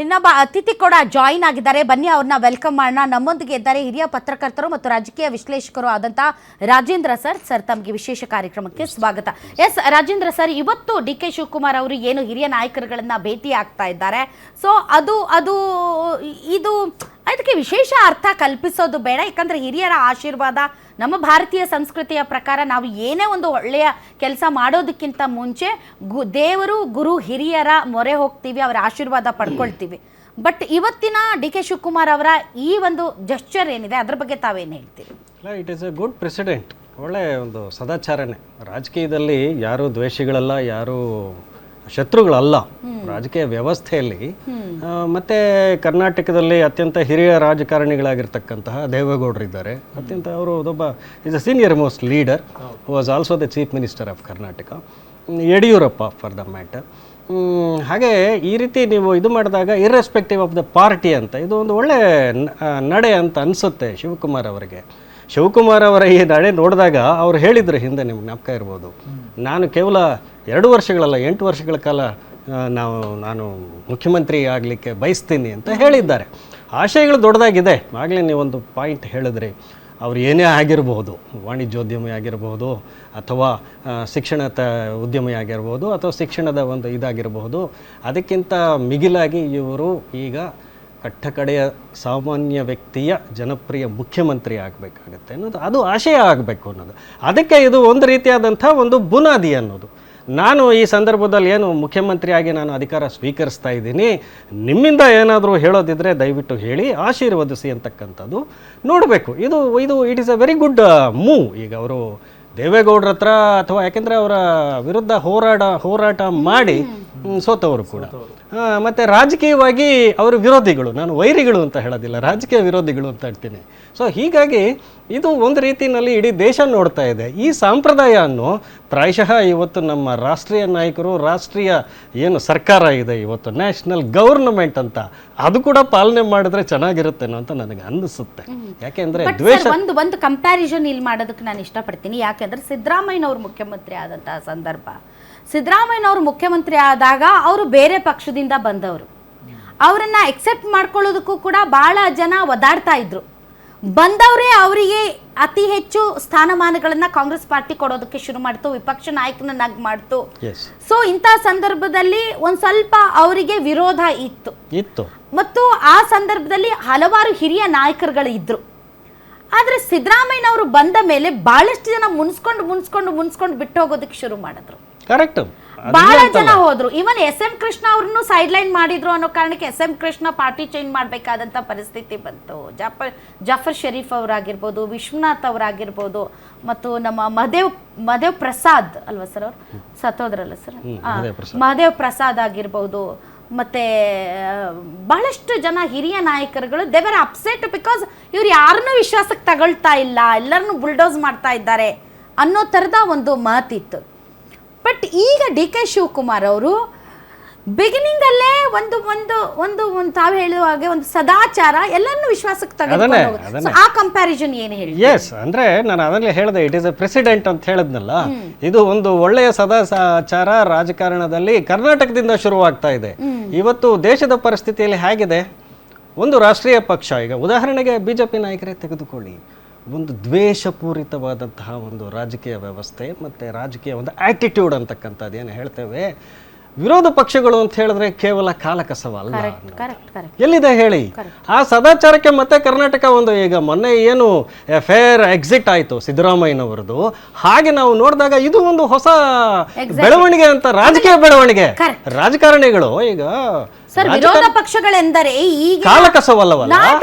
ಇನ್ನೊಬ್ಬ ಅತಿಥಿ ಕೂಡ ಜಾಯಿನ್ ಆಗಿದ್ದಾರೆ. ಬನ್ನಿ ಅವ್ರನ್ನ ವೆಲ್ಕಮ್ ಮಾಡೋಣ. ನಮ್ಮೊಂದಿಗೆ ಇದ್ದಾರೆ ಹಿರಿಯ ಪತ್ರಕರ್ತರು ಮತ್ತು ರಾಜಕೀಯ ವಿಶ್ಲೇಷಕರು ಆದಂತ ರಾಜೇಂದ್ರ ಸರ್ ತಮಗೆ ವಿಶೇಷ ಕಾರ್ಯಕ್ರಮಕ್ಕೆ ಸ್ವಾಗತ. ಎಸ್ ರಾಜೇಂದ್ರ ಸರ್, ಇವತ್ತು ಡಿ.ಕೆ. ಶಿವಕುಮಾರ್ ಅವರು ಏನು ಹಿರಿಯ ನಾಯಕರುಗಳನ್ನ ಭೇಟಿ ಆಗ್ತಾ ಇದ್ದಾರೆ. ಸೊ ಇದು ಅದಕ್ಕೆ ವಿಶೇಷ ಅರ್ಥ ಕಲ್ಪಿಸೋದು ಬೇಡ, ಯಾಕಂದ್ರೆ ಹಿರಿಯರ ಆಶೀರ್ವಾದ ನಮ್ಮ ಭಾರತೀಯ ಸಂಸ್ಕೃತಿಯ ಪ್ರಕಾರ ನಾವು ಏನೇ ಒಂದು ಒಳ್ಳೆಯ ಕೆಲಸ ಮಾಡೋದಕ್ಕಿಂತ ಮುಂಚೆ ದೇವರು ಗುರು ಹಿರಿಯರ ಮೊರೆ ಹೋಗ್ತೀವಿ, ಅವರ ಆಶೀರ್ವಾದ ಪಡ್ಕೊಳ್ತೀವಿ. ಬಟ್ ಇವತ್ತಿನ ಡಿ.ಕೆ. ಶಿವಕುಮಾರ್ ಅವರ ಈ ಒಂದು ಜಸ್ಚರ್ ಏನಿದೆ ಅದ್ರ ಬಗ್ಗೆ ತಾವೇನು ಹೇಳ್ತೀರಿ? It is A good president. ಒಳ್ಳೆ ಒಂದು ಸದಾಚಾರನೆ. ರಾಜಕೀಯದಲ್ಲಿ ಯಾರು ದ್ವೇಷಿಗಳಲ್ಲ, ಯಾರು ಶತ್ರುಗಳಲ್ಲ. ರಾಜಕೀಯ ವ್ಯವಸ್ಥೆಯಲ್ಲಿ ಮತ್ತೆ ಕರ್ನಾಟಕದಲ್ಲಿ ಅತ್ಯಂತ ಹಿರಿಯ ರಾಜಕಾರಣಿಗಳಾಗಿರ್ತಕ್ಕಂತಹ ದೇವೇಗೌಡರಿದ್ದಾರೆ. ಅತ್ಯಂತ ಅವರು ಒಬ್ಬ is a senior most leader who was also the chief minister of Karnataka. Yediyurappa for the matter. ಹಾಗೆ ಈ ರೀತಿ ನೀವು ಇದು ಮಾಡಿದಾಗ ಇರ್ರೆಸ್ಪೆಕ್ಟಿವ್ ಆಫ್ ದ ಪಾರ್ಟಿ ಅಂತ ಇದು ಒಂದು ಒಳ್ಳೆ ನಡೆ ಅಂತ ಅನಿಸುತ್ತೆ ಶಿವಕುಮಾರ್ ಅವರಿಗೆ. ಶಿವಕುಮಾರ್ ಅವರ ಈ ನಡೆ ನೋಡಿದಾಗ ಅವ್ರು ಹೇಳಿದ್ರು, ಹಿಂದೆ ನಿಮ್ಗೆ ಜ್ಞಾಪಕ ಇರ್ಬೋದು, ನಾನು ಕೇವಲ 2 ವರ್ಷಗಳಲ್ಲ 8 ವರ್ಷಗಳ ಕಾಲ ನಾನು ಮುಖ್ಯಮಂತ್ರಿ ಆಗಲಿಕ್ಕೆ ಬಯಸ್ತೀನಿ ಅಂತ ಹೇಳಿದ್ದಾರೆ. ಆಶಯಗಳು ದೊಡ್ಡದಾಗಿದೆ. ಆಗಲೇ ನೀವೊಂದು ಪಾಯಿಂಟ್ ಹೇಳಿದ್ರಿ, ಅವ್ರು ಏನೇ ಆಗಿರಬಹುದು, ವಾಣಿಜ್ಯೋದ್ಯಮಿ ಆಗಿರಬಹುದು ಅಥವಾ ಶಿಕ್ಷಣ ಉದ್ಯಮಿ ಆಗಿರ್ಬೋದು ಅಥವಾ ಶಿಕ್ಷಣದ ಒಂದು ಇದಾಗಿರಬಹುದು. ಅದಕ್ಕಿಂತ ಮಿಗಿಲಾಗಿ ಇವರು ಈಗ ಕಟ್ಟಕಡೆಯ ಸಾಮಾನ್ಯ ವ್ಯಕ್ತಿಯ ಜನಪ್ರಿಯ ಮುಖ್ಯಮಂತ್ರಿ ಆಗಬೇಕಾಗತ್ತೆ ಅನ್ನೋದು, ಅದು ಆಶಯ ಆಗಬೇಕು ಅನ್ನೋದು. ಅದಕ್ಕೆ ಇದು ಒಂದು ರೀತಿಯಾದಂಥ ಒಂದು ಬುನಾದಿ ಅನ್ನೋದು. ನಾನು ಈ ಸಂದರ್ಭದಲ್ಲಿ ಏನು ಮುಖ್ಯಮಂತ್ರಿಯಾಗಿ ನಾನು ಅಧಿಕಾರ ಸ್ವೀಕರಿಸ್ತಾ ಇದ್ದೀನಿ, ನಿಮ್ಮಿಂದ ಏನಾದರೂ ಹೇಳೋದಿದ್ರೆ ದಯವಿಟ್ಟು ಹೇಳಿ, ಆಶೀರ್ವದಿಸಿ ಅಂತಕ್ಕಂಥದ್ದು ನೋಡಬೇಕು. ಇದು it is a very good move. ಈಗ ಅವರು ದೇವೇಗೌಡರ ಹತ್ರ ಅಥವಾ ಯಾಕೆಂದರೆ ಅವರ ವಿರುದ್ಧ ಹೋರಾಟ ಮಾಡಿ ಸೋತವರು ಕೂಡ, ಮತ್ತು ರಾಜಕೀಯವಾಗಿ ಅವರು ವಿರೋಧಿಗಳು. ನಾನು ವೈರಿಗಳು ಅಂತ ಹೇಳೋದಿಲ್ಲ, ರಾಜಕೀಯ ವಿರೋಧಿಗಳು ಅಂತ ಹೇಳ್ತೀನಿ. ಸೊ ಹೀಗಾಗಿ ಇದು ಒಂದು ರೀತಿಯಲ್ಲಿ ಇಡೀ ದೇಶ ನೋಡ್ತಾ ಇದೆ. ಈ ಸಂಪ್ರದಾಯವನ್ನು ಪ್ರಾಯಶಃ ಇವತ್ತು ನಮ್ಮ ರಾಷ್ಟ್ರೀಯ ನಾಯಕರು, ರಾಷ್ಟ್ರೀಯ ಏನು ಸರ್ಕಾರ ಇದೆ ಇವತ್ತು, ನ್ಯಾಷನಲ್ ಗವರ್ನಮೆಂಟ್ ಅಂತ, ಅದು ಕೂಡ ಪಾಲನೆ ಮಾಡಿದ್ರೆ ಚೆನ್ನಾಗಿರುತ್ತೇನೋ ಅಂತ ನನಗೆ ಅನ್ನಿಸುತ್ತೆ. ಯಾಕೆಂದ್ರೆ ದ್ವೇಷ ಒಂದು ಕಂಪ್ಯಾರಿಸನ್ ಇಲ್ಲಿ ಮಾಡೋದಕ್ಕೆ ನಾನು ಇಷ್ಟಪಡ್ತೀನಿ. ಯಾಕೆಂದ್ರೆ ಸಿದ್ದರಾಮಯ್ಯನವರು ಮುಖ್ಯಮಂತ್ರಿ ಆದಂತಹ ಸಂದರ್ಭ, ಸಿದ್ದರಾಮಯ್ಯನವರು ಮುಖ್ಯಮಂತ್ರಿ ಆದಾಗ ಅವರು ಬೇರೆ ಪಕ್ಷದಿಂದ ಬಂದವರು, ಅವರನ್ನ ಎಕ್ಸೆಪ್ಟ್ ಮಾಡ್ಕೊಳ್ಳೋದಕ್ಕೂ ಕೂಡ ಬಹಳ ಜನ ಒದಾಡ್ತಾ ಇದ್ರು. ಬಂದವರೇ ಅವರಿಗೆ ಅತಿ ಹೆಚ್ಚು ಸ್ಥಾನಮಾನಗಳನ್ನ ಕಾಂಗ್ರೆಸ್ ಪಾರ್ಟಿ ಕೊಡೋದಕ್ಕೆ ಶುರು ಮಾಡ್ತು, ವಿಪಕ್ಷ ನಾಯಕನನ್ನಾಗಿ ಮಾಡ್ತು. ಸೊ ಇಂಥ ಸಂದರ್ಭದಲ್ಲಿ ಒಂದ್ ಸ್ವಲ್ಪ ಅವರಿಗೆ ವಿರೋಧ ಇತ್ತು ಮತ್ತು ಆ ಸಂದರ್ಭದಲ್ಲಿ ಹಲವಾರು ಹಿರಿಯ ನಾಯಕರುಗಳು ಇದ್ರು. ಆದ್ರೆ ಸಿದ್ದರಾಮಯ್ಯನವರು ಬಂದ ಮೇಲೆ ಬಹಳಷ್ಟು ಜನ ಮುನ್ಸ್ಕೊಂಡು ಬಿಟ್ಟು ಹೋಗೋದಕ್ಕೆ ಶುರು ಮಾಡಿದ್ರು. ಕರೆಕ್ಟ್, ಬಹಳ ಜನ ಹೋದ್ರು. ಇವನ್ ಎಸ್.ಎಂ. ಕೃಷ್ಣ ಅವ್ರನ್ನು ಸೈಡ್ ಲೈನ್ ಮಾಡಿದ್ರು ಅನ್ನೋ ಕಾರಣಕ್ಕೆ ಎಸ್.ಎಂ. ಕೃಷ್ಣ ಪಾರ್ಟಿ ಚೇಂಜ್ ಮಾಡಬೇಕಾದಂತ ಪರಿಸ್ಥಿತಿ ಬಂತು. ಜಾಫರ್ ಶರೀಫ್ ಅವರಾಗಿರ್ಬೋದು, ವಿಶ್ವನಾಥ್ ಅವರಾಗಿರ್ಬೋದು, ಮತ್ತು ನಮ್ಮ ಮಹದೇವ್ ಪ್ರಸಾದ್ ಅಲ್ವಾ ಸರ್, ಅವ್ರು ಸತ್ತೋದ್ರಲ್ಲ ಸರ್, ಮಹದೇವ್ ಪ್ರಸಾದ್ ಆಗಿರ್ಬೋದು, ಮತ್ತೆ ಬಹಳಷ್ಟು ಜನ ಹಿರಿಯ ನಾಯಕರುಗಳು ದೇ ವರ್ ಅಪ್ಸೆಟ್ ಬಿಕಾಸ್ ಇವ್ರು ಯಾರನ್ನೂ ವಿಶ್ವಾಸಕ್ಕೆ ತಗೊಳ್ತಾ ಇಲ್ಲ, ಎಲ್ಲರನ್ನೂ ಬುಲ್ಡೋಸ್ ಮಾಡ್ತಾ ಇದ್ದಾರೆ ಅನ್ನೋ ಥರದ ಒಂದು ಮಾತಿತ್ತು. ಬಟ್ ಈಗ ಡಿ.ಕೆ. ಶಿವಕುಮಾರ್ ಅವರು ಬಿಗಿನಿಂಗ್ ಅಲ್ಲೇ ಒಂದು ತಾವು ಹೇಳುವ ಹಾಗೆ ಒಂದು ಸದಾಚಾರ ಎಲ್ಲರನ್ನೂ ವಿಶ್ವಾಸಕ್ಕೆ ತಗೊಂಡು, ಆ ಕಂಪ್ಯಾರಿಸನ್ ಏನು ಹೇಳಿ? ಎಸ್, ಅಂದ್ರೆ ನಾನು ಅದನ್ನೇ ಹೇಳಿದೆ, ಇಟ್ ಈಸ್ ಎ ಪ್ರೆಸಿಡೆಂಟ್ ಅಂತ ಹೇಳಿದ್ನಲ್ಲ, ಇದು ಒಂದು ಒಳ್ಳೆಯ ಸದಾಚಾರ ರಾಜಕಾರಣದಲ್ಲಿ ಕರ್ನಾಟಕದಿಂದ ಶುರುವಾಗ್ತಾ ಇದೆ. ಇವತ್ತು ದೇಶದ ಪರಿಸ್ಥಿತಿಯಲ್ಲಿ ಹೇಗಿದೆ, ಒಂದು ರಾಷ್ಟ್ರೀಯ ಪಕ್ಷ, ಈಗ ಉದಾಹರಣೆಗೆ ಬಿಜೆಪಿ ನಾಯಕರೇ ತೆಗೆದುಕೊಳ್ಳಿ, ಒಂದು ದ್ವೇಷಪೂರಿತವಾದಂತಹ ಒಂದು ರಾಜಕೀಯ ವ್ಯವಸ್ಥೆ ಮತ್ತು ರಾಜಕೀಯ ಒಂದು ಆ್ಯಟಿಟ್ಯೂಡ್ ಅಂತಕ್ಕಂಥದ್ದು ಏನು ಹೇಳ್ತೇವೆ. ವಿರೋಧ ಪಕ್ಷಗಳು ಅಂತ ಹೇಳಿದ್ರೆ ಕೇವಲ ಕಾಲಕಸವಲ್ಲ, ಎಲ್ಲಿದೆ ಹೇಳಿ? ಆ ಸದಾಚಾರಕ್ಕೆ ಮತ್ತೆ ಕರ್ನಾಟಕ ಒಂದು, ಈಗ ಮೊನ್ನೆ ಏನು ಫೇರ್ ಎಕ್ಸಿಟ್ ಆಯಿತು ಸಿದ್ದರಾಮಯ್ಯನವರದು, ಹಾಗೆ ನಾವು ನೋಡಿದಾಗ ಇದು ಒಂದು ಹೊಸ ಬೆಳವಣಿಗೆ ಅಂತ, ರಾಜಕೀಯ ಬೆಳವಣಿಗೆ. ರಾಜಕಾರಣಿಗಳು ಈಗ ಸರ್, ವಿರೋಧ ಪಕ್ಷಗಳೆಂದರೆ ಈಗ ಕಾಲಕಸವಲ್ಲವಲ್ಲ,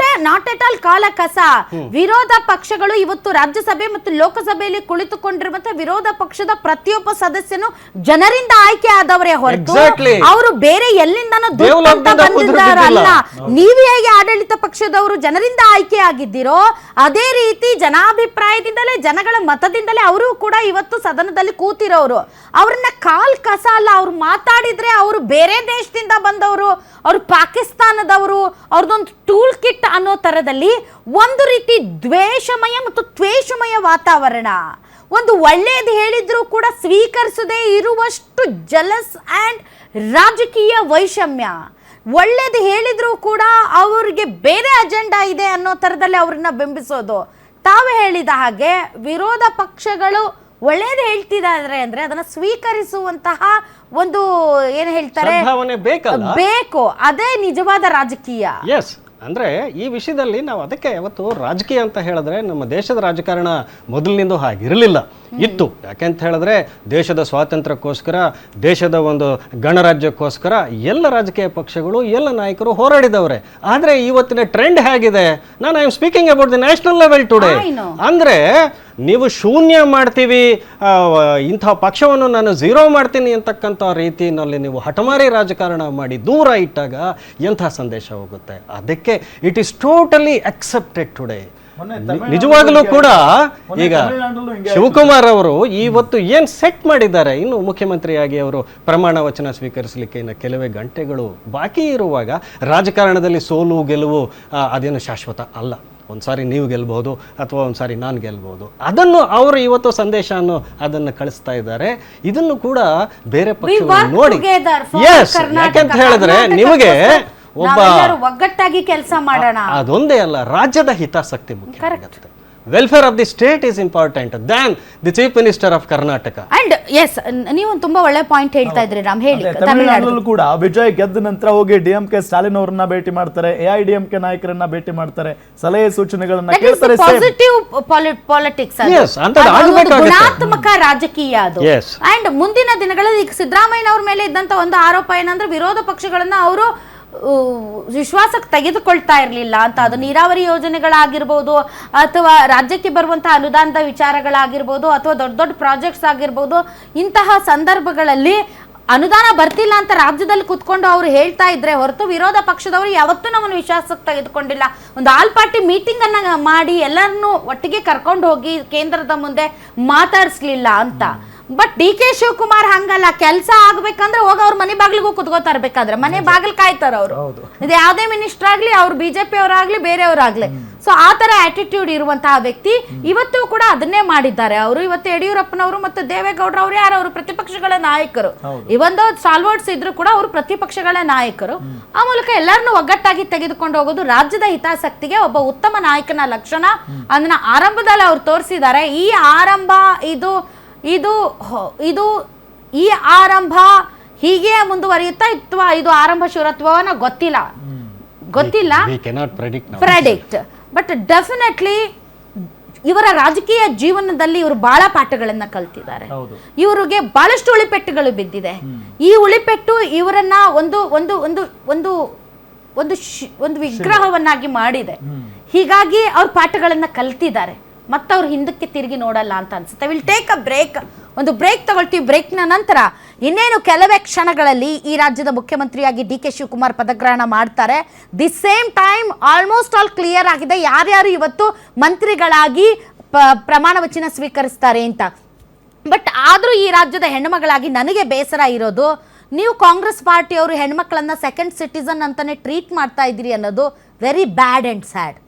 ನಾಟ್ ಎಟ್ ಆಲ್ ಕಾಲಕಸ. ವಿರೋಧ ಪಕ್ಷಗಳು ಇವತ್ತು ರಾಜ್ಯಸಭೆ ಮತ್ತು ಲೋಕಸಭೆಯಲ್ಲಿ ಕುಳಿತುಕೊಂಡಿರುವಂತಹ ವಿರೋಧ ಪಕ್ಷದ ಪ್ರತಿಯೊಬ್ಬ ಸದಸ್ಯನು ಜನರಿಂದ ಆಯ್ಕೆ ಆದವರೇ ಹೊರತು ಅವರು ಬೇರೆ ಎಲ್ಲಿಂದನೂ ಬಂದಿದ್ದಾರಲ್ಲ. ನೀವು ಹೇಗೆ ಆಡಳಿತ ಪಕ್ಷದವರು ಜನರಿಂದ ಆಯ್ಕೆ ಆಗಿದ್ದೀರೋ ಅದೇ ರೀತಿ ಜನಾಭಿಪ್ರಾಯದಿಂದಲೇ, ಜನಗಳ ಮತದಿಂದಲೇ ಅವರು ಕೂಡ ಇವತ್ತು ಸದನದಲ್ಲಿ ಕೂತಿರೋರು. ಅವ್ರನ್ನ ಕಸ ಅಲ್ಲ, ಅವ್ರು ಮಾತಾಡಿದ್ರೆ ಅವರು ಬೇರೆ ದೇಶದಿಂದ ಬಂದವರು, ಅವರು ಪಾಕಿಸ್ತಾನದವರು, ಅವ್ರದ್ದೊಂದು ಟೂಲ್ ಕಿಟ್ ಅನ್ನೋ ಥರದಲ್ಲಿ ಒಂದು ರೀತಿ ದ್ವೇಷಮಯ ಮತ್ತು ತ್ವೇಷಮಯ ವಾತಾವರಣ. ಒಂದು ಒಳ್ಳೆಯದು ಹೇಳಿದ್ರೂ ಕೂಡ ಸ್ವೀಕರಿಸದೇ ಇರುವಷ್ಟು ಜಲಸ್ ಆ್ಯಂಡ್ ರಾಜಕೀಯ ವೈಷಮ್ಯ. ಒಳ್ಳೇದು ಹೇಳಿದ್ರು ಕೂಡ ಅವ್ರಿಗೆ ಬೇರೆ ಅಜೆಂಡಾ ಇದೆ ಅನ್ನೋ ಥರದಲ್ಲಿ ಅವ್ರನ್ನ ಬಿಂಬಿಸೋದು. ತಾವೇ ಹೇಳಿದ ಹಾಗೆ ವಿರೋಧ ಪಕ್ಷಗಳು ಒಳ್ಳೇದು ಹೇಳ್ತಿದ್ದಾರೆ ಅಂದ್ರೆ ಅದನ್ನ ಸ್ವೀಕರಿಸುವಂತಹ ಒಂದು ಏನು ಹೇಳ್ತಾರೆ ಬೇಕು, ಅದೇ ನಿಜವಾದ ರಾಜಕೀಯ. ಎಸ್, ಅಂದರೆ ಈ ವಿಷಯದಲ್ಲಿ ನಾವು ಅದಕ್ಕೆ ಯಾವತ್ತು ರಾಜಕೀಯ ಅಂತ ಹೇಳಿದ್ರೆ ನಮ್ಮ ದೇಶದ ರಾಜಕಾರಣ ಮೊದಲಿನಿಂದ ಹಾಗಿರಲಿಲ್ಲ, ಇತ್ತು. ಯಾಕೆಂತ ಹೇಳಿದ್ರೆ ದೇಶದ ಸ್ವಾತಂತ್ರ್ಯಕ್ಕೋಸ್ಕರ, ದೇಶದ ಒಂದು ಗಣರಾಜ್ಯಕ್ಕೋಸ್ಕರ ಎಲ್ಲ ರಾಜಕೀಯ ಪಕ್ಷಗಳು ಎಲ್ಲ ನಾಯಕರು ಹೋರಾಡಿದವ್ರೆ. ಆದರೆ ಇವತ್ತಿನ ಟ್ರೆಂಡ್ ಹೇಗಿದೆ, ನಾನು I am speaking about the national level today. ಅಂದರೆ ನೀವು ಶೂನ್ಯ ಮಾಡ್ತೀವಿ, ಇಂಥ ಪಕ್ಷವನ್ನು ನಾನು ಝೀರೋ ಮಾಡ್ತೀನಿ ಅಂತಕ್ಕಂಥ ರೀತಿಯಲ್ಲಿ ನೀವು ಹಠಮಾರಿ ರಾಜಕಾರಣ ಮಾಡಿ ದೂರ ಇಟ್ಟಾಗ ಎಂಥ ಸಂದೇಶ ಹೋಗುತ್ತೆ. ಅದಕ್ಕೆ it is totally accepted today. ನಿಜವಾಗಲೂ ಕೂಡ ಈಗ ಶಿವಕುಮಾರ್ ಅವರು ಇವತ್ತು ಏನ್ ಸೆಟ್ ಮಾಡಿದ್ದಾರೆ, ಇನ್ನು ಮುಖ್ಯಮಂತ್ರಿಯಾಗಿ ಅವರು ಪ್ರಮಾಣ ವಚನ ಸ್ವೀಕರಿಸಲಿಕ್ಕೆ ಇನ್ನು ಕೆಲವೇ ಗಂಟೆಗಳು ಬಾಕಿ ಇರುವಾಗ ರಾಜಕಾರಣದಲ್ಲಿ ಸೋಲು ಗೆಲುವು ಅದೇನು ಶಾಶ್ವತ ಅಲ್ಲ. ಒಂದ್ಸಾರಿ ನೀವು ಗೆಲ್ಬಹುದು ಅಥವಾ ಒಂದ್ಸಾರಿ ನಾನು ಗೆಲ್ಬಹುದು. ಅದನ್ನು ಅವರು ಇವತ್ತು ಸಂದೇಶವನ್ನು ಅದನ್ನು ಕಳಿಸ್ತಾ ಇದ್ದಾರೆ. ಇದನ್ನು ಕೂಡ ಬೇರೆ ಪಕ್ಷಗಳು ನೋಡಿ, ಎಸ್, ಯಾಕೆಂತ ಹೇಳಿದ್ರೆ ನಿಮಗೆ ಒಬ್ಬ ಒಗ್ಗಟ್ಟಾಗಿ ಕೆಲಸ ಮಾಡೋಣ, ಅದೊಂದೇ ಅಲ್ಲ, ರಾಜ್ಯದ ಹಿತಾಸಕ್ತಿ ಮುಖ್ಯ ಆಗುತ್ತೆ. Welfare of the state is important than the chief minister of Karnataka. And yes, ನೀವು ತುಂಬಾ ಒಳ್ಳೆ ಪಾಯಿಂಟ್ ಹೇಳ್ತಾ ಇದ್ರಿ ರಾಮ್. ಹೇಳಿ, ತಮಿಳುನಾಡಲ್ಲೂ ಕೂಡ ವಿಜಯ್ ಗೆದ್ದ ನಂತರ ಹೋಗಿ ಡಿಎಂಕೆ ಸ್ಟಾಲಿನ್ ಅವರನ್ನ ಭೇಟಿ ಮಾಡ್ತಾರೆ, ಎಐಡಿಎಂಕೆ ನಾಯಕರನ್ನ ಭೇಟಿ ಮಾಡ್ತಾರೆ, ಸಲಹೆ ಸೂಚನೆಗಳನ್ನ ಕೇಳ್ತಾರೆ. ಪಾಸಿಟಿವ್ ಪಾಲಿಟಿಕ್ಸ್, ಗುಣಾತ್ಮಕ ರಾಜಕೀಯ ಅದು. ಅಂಡ್ ಮುಂದಿನ ದಿನಗಳಲ್ಲಿ ಈಗ ಸಿದ್ದರಾಮಯ್ಯ ಅವ್ರ ಮೇಲೆ ಇದ್ದಂತ ಒಂದು ಆರೋಪ ಏನಂದ್ರೆ ವಿರೋಧ ಪಕ್ಷಗಳನ್ನ ಅವರು ವಿಶ್ವಾಸಕ್ಕೆ ತೆಗೆದುಕೊಳ್ತಾ ಇರಲಿಲ್ಲ ಅಂತ. ಅದು ನೀರಾವರಿ ಯೋಜನೆಗಳಾಗಿರ್ಬೋದು, ಅಥವಾ ರಾಜ್ಯಕ್ಕೆ ಬರುವಂತಹ ಅನುದಾನದ ವಿಚಾರಗಳಾಗಿರ್ಬೋದು, ಅಥವಾ ದೊಡ್ಡ ದೊಡ್ಡ ಪ್ರಾಜೆಕ್ಟ್ಸ್ ಆಗಿರ್ಬೋದು. ಇಂತಹ ಸಂದರ್ಭಗಳಲ್ಲಿ ಅನುದಾನ ಬರ್ತಿಲ್ಲ ಅಂತ ರಾಜ್ಯದಲ್ಲಿ ಕುತ್ಕೊಂಡು ಅವರು ಹೇಳ್ತಾ ಇದ್ರೆ ಹೊರತು ವಿರೋಧ ಪಕ್ಷದವರು ಯಾವತ್ತೂ ನಮ್ಮನ್ನು ವಿಶ್ವಾಸಕ್ಕೆ ತೆಗೆದುಕೊಂಡಿಲ್ಲ. ಒಂದು ಆಲ್ ಪಾರ್ಟಿ ಮೀಟಿಂಗ್ ಅನ್ನ ಮಾಡಿ ಎಲ್ಲರನ್ನೂ ಒಟ್ಟಿಗೆ ಕರ್ಕೊಂಡು ಹೋಗಿ ಕೇಂದ್ರದ ಮುಂದೆ ಮಾತಾಡಿಸ್ಲಿಲ್ಲ ಅಂತ. ಬಟ್ ಡಿ ಕೆ ಶಿವಕುಮಾರ್ ಹಂಗಲ್ಲ, ಕೆಲಸ ಆಗ್ಬೇಕಂದ್ರೆ ಹೋಗಿ ಅವ್ರ ಮನೆ ಬಾಗಿಲಿಗೂ ಕುತ್ಕೋತಾ ಇರ್ಬೇಕಾದ್ರೆ ಮನೆ ಬಾಗಿಲು ಕಾಯ್ತಾರ ಅವರು. ಇದು ಯಾವುದೇ ಮಿನಿಸ್ಟರ್ ಆಗ್ಲಿ, ಅವ್ರು ಬಿಜೆಪಿ ಅವರಾಗ್ಲಿ ಬೇರೆಯವರಾಗ್ಲಿ. ಸೊ ಆ ತರ ಆಟಿಟ್ಯೂಡ್ ಇರುವಂತಹ ವ್ಯಕ್ತಿ ಇವತ್ತು ಕೂಡ ಅದನ್ನೇ ಮಾಡಿದ್ದಾರೆ. ಅವರು ಇವತ್ತು ಯಡಿಯೂರಪ್ಪನವರು ಮತ್ತು ದೇವೇಗೌಡರು ಅವ್ರು ಯಾರು, ಅವರು ಪ್ರತಿಪಕ್ಷಗಳ ನಾಯಕರು. ಇವೊಂದು ಸಾಲ್ವರ್ಡ್ಸ್ ಇದ್ರು ಕೂಡ ಅವರು ಪ್ರತಿಪಕ್ಷಗಳ ನಾಯಕರು. ಆ ಮೂಲಕ ಎಲ್ಲರನ್ನೂ ಒಗ್ಗಟ್ಟಾಗಿ ತೆಗೆದುಕೊಂಡು ಹೋಗೋದು ರಾಜ್ಯದ ಹಿತಾಸಕ್ತಿಗೆ ಒಬ್ಬ ಉತ್ತಮ ನಾಯಕನ ಲಕ್ಷಣ. ಅದನ್ನ ಆರಂಭದಲ್ಲಿ ಅವ್ರು ತೋರಿಸಿದ್ದಾರೆ. ಈ ಆರಂಭ ಇದು ಈ ಆರಂಭ ಹೀಗೆ ಮುಂದುವರಿಯುತ್ತಾ ಇತ್ವಾ ಇದು ಆರಂಭ ಶುರತ್ವನ ಗೊತ್ತಿಲ್ಲ ಪ್ರೆಡಿಕ್ಟ್. ಬಟ್ ಡೆಫಿನೆಟ್ಲಿ ಇವರ ರಾಜಕೀಯ ಜೀವನದಲ್ಲಿ ಇವರು ಬಹಳ ಪಾಠಗಳನ್ನ ಕಲ್ತಿದ್ದಾರೆ. ಇವರಿಗೆ ಬಹಳಷ್ಟು ಉಳಿಪೆಟ್ಟುಗಳು ಬಿದ್ದಿದೆ. ಈ ಉಳಿಪೆಟ್ಟು ಇವರನ್ನ ಒಂದು ಒಂದು ಒಂದು ಒಂದು ಒಂದು ಒಂದು ವಿಗ್ರಹವನ್ನಾಗಿ ಮಾಡಿದೆ. ಹೀಗಾಗಿ ಅವ್ರ ಪಾಠಗಳನ್ನ ಕಲ್ತಿದ್ದಾರೆ. ಮತ್ತೆ ಅವ್ರು ಹಿಂದಕ್ಕೆ ತಿರುಗಿ ನೋಡಲ್ಲ ಅಂತ ಅನ್ಸುತ್ತೆ. ವಿಲ್ ಟೇಕ್ ಅ ಬ್ರೇಕ್, ಒಂದು ಬ್ರೇಕ್ ತಗೊಳ್ತೀವಿ. ಬ್ರೇಕ್ನ ನಂತರ ಇನ್ನೇನು ಕೆಲವೇ ಕ್ಷಣಗಳಲ್ಲಿ ಈ ರಾಜ್ಯದ ಮುಖ್ಯಮಂತ್ರಿಯಾಗಿ ಡಿ ಕೆ ಶಿವಕುಮಾರ್ ಪದಗ್ರಹಣ ಮಾಡ್ತಾರೆ. The same time almost all clear ಆಗಿದೆ ಯಾರ್ಯಾರು ಇವತ್ತು ಮಂತ್ರಿಗಳಾಗಿ ಪ್ರಮಾಣ ವಚನ ಸ್ವೀಕರಿಸ್ತಾರೆ ಅಂತ. ಬಟ್ ಆದರೂ ಈ ರಾಜ್ಯದ ಹೆಣ್ಣುಮಗಳಾಗಿ ನನಗೆ ಬೇಸರ ಇರೋದು, ನೀವು ಕಾಂಗ್ರೆಸ್ ಪಾರ್ಟಿಯವರು ಹೆಣ್ಮಕ್ಳನ್ನ ಸೆಕೆಂಡ್ ಸಿಟಿಸನ್ ಅಂತಾನೆ ಟ್ರೀಟ್ ಮಾಡ್ತಾ ಇದ್ದೀರಿ ಅನ್ನೋದು ವೆರಿ ಬ್ಯಾಡ್ ಅಂಡ್ ಸ್ಯಾಡ್.